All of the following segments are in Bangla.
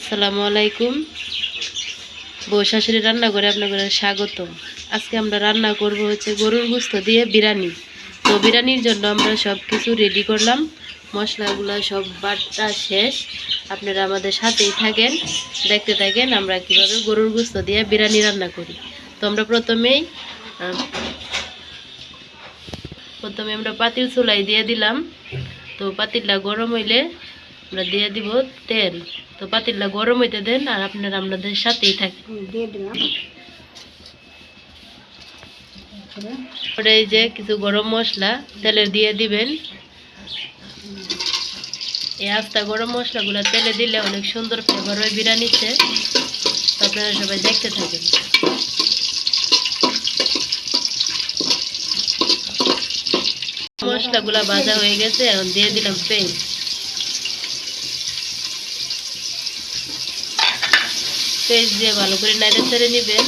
আসসালামু আলাইকুম। বউ শাশুড়ি রান্না করে আপনাদের স্বাগতম। আজকে আমরা রান্না করব হচ্ছে গরুর গোশত দিয়ে বিরিয়ানি। তো বিরিয়ানির জন্য আমরা সব কিছু রেডি করলাম, মশলাগুলো সব বাটা শেষ। আপনারা আমাদের সাথেই থাকেন, দেখতে থাকেন আমরা কিভাবে গরুর গোশত দিয়ে বিরিয়ানি রান্না করি। তো আমরা প্রথমে আমরা পাতিল চুলাই দিয়ে দিলাম। তো পাতিলটা গরম হইলে আমরা দিয়ে দিব তেল। তো পাতিলটা গরম হইতে দেন আর আপনারা আমাদের সাথেই থাকেন। দিয়ে দিলাম। ওটা এই যে কিছু গরম মশলা তেলে দিয়ে দিবেন। এই আস্তা গরম মশলাগুলো তেলে দিলে অনেক সুন্দর ফ্লেভার হয় বিরিয়ানিতে। তো আপনারা সবাই দেখতে থাকেন। মশলাগুলো ভাজা হয়ে গেছে, এখন দিয়ে দিলাম পেঁয়াজ। পেঁয়াজ দিয়ে ভালো করে নাড়ে ছেড়ে নেবেন।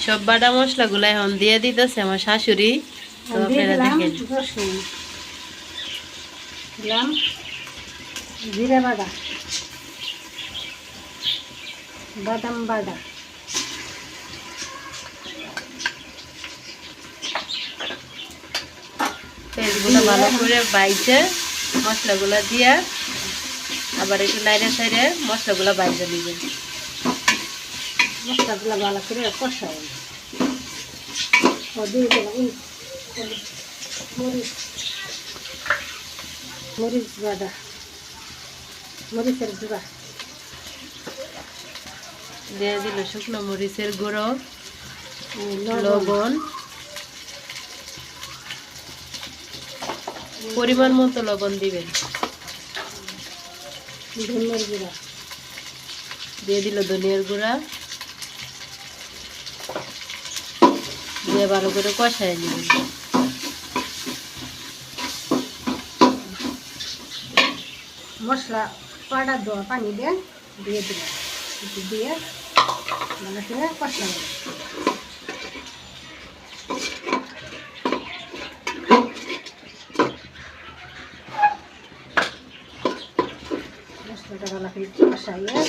সব বাটা মশলাগুলো এখন দিয়ে দিতেছে আমার শাশুড়ি। তো আপনারা দেখেন। দিলাম জিরা বাটা, বাদাম বাটা, পেঁয়াজগুলো ভালো করে বাইছে মশলাগুলো দিয়া আবার একটু নাইড়ে সাইডে মশলাগুলো বাইজে নেবেন। মশলাগুলো ভালো করে কষাই। দিয়ে দিলাম মরিচ, মরিচ বাটা, মরিচের গুঁড়া, দিয়ে দিল শুকনো মরিচের গুঁড়ো, লবণ, পরিমাণ মতো লবণ দিবেন। ধনিয়ার গুঁড়া দিয়ে দিল ধনিয়ার গুঁড়া, দিয়ে ভালো করে কষাই নেবেন। মশলা পাউডার দেওয়া পানি দিয়ে দিয়ে দিলাম, দিয়ে ভালো করে কষাই। মশলাটা ভালো করে কষাইয়ে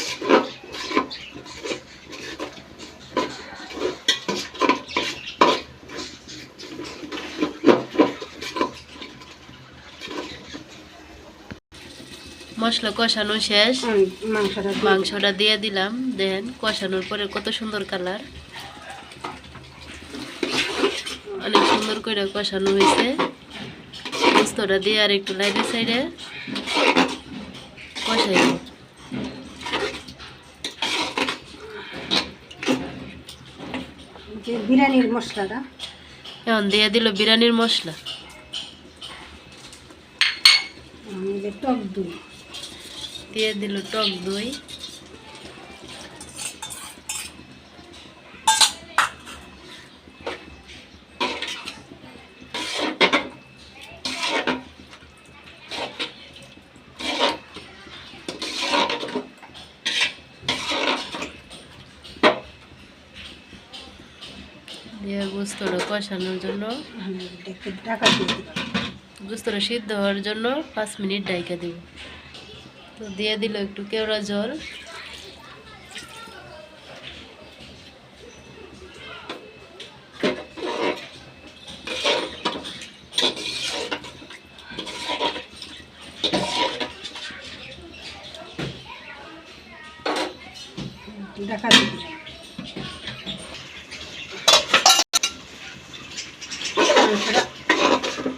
মশলা কষানো শেষ, মাংসটা দিয়ে দিলাম। দেন কষানোর পরে কত সুন্দর কালার, অনেক সুন্দর করে কষানো হয়েছে। গোস্তটা দিয়ে আর একটু লাইটে সাইডে কষাই। বিরিয়ানির মশলাটা এখন দিয়ে দিল বিরিয়ানির মশলা, টক দই দিয়ে দিল টক দই, দিয়ে গোস্তটা কষানোর জন্য ঢাকা দিয়ে দিলাম। গোস্তটা সিদ্ধ হওয়ার জন্য 5 মিনিট ঢাকা দিব। তো দিয়ে দিল একটু কেওড়া জল, ঢাকা দিয়ে দিলাম।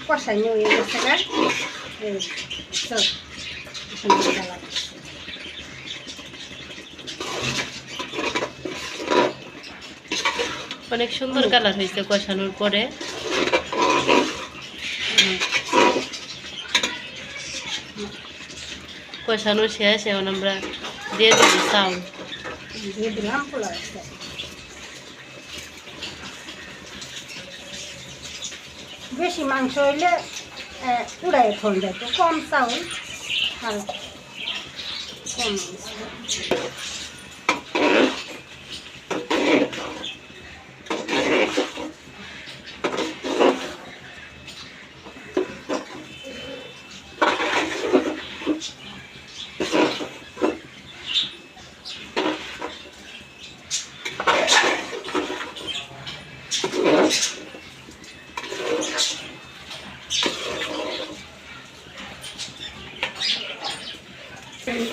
কষাই নিয়ে গেছে না, অনেক সুন্দর কালার হয়েছে কষানোর পরে। কষানো শেষ, এখন আমরা দিয়ে দিই চাউল। দিয়ে দিলাম পোলাও। বেশি মাংস হইলে উড়াই ফোন যায়, তো কম চাউল আর কম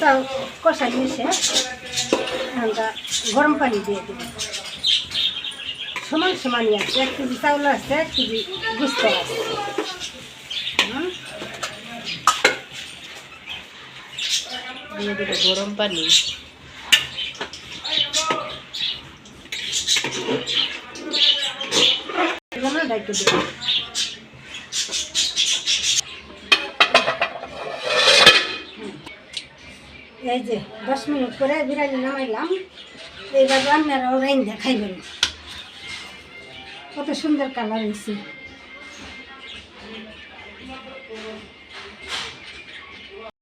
চাল কষা দিয়েছে, আমরা গরম পানি দিয়ে দেবো। সমান সমানই আছে, 1 কেজি চাউল আছে, 1 কেজি গুস্ত আছে। দিয়ে দিল গরম পানি। ডাইকে দেবো। এই যে 10 মিনিট করে বিরিয়ানি নামাইলাম। এইবার রান্নারাও রাইন দেখাইবেন, কত সুন্দর কালার হয়েছে।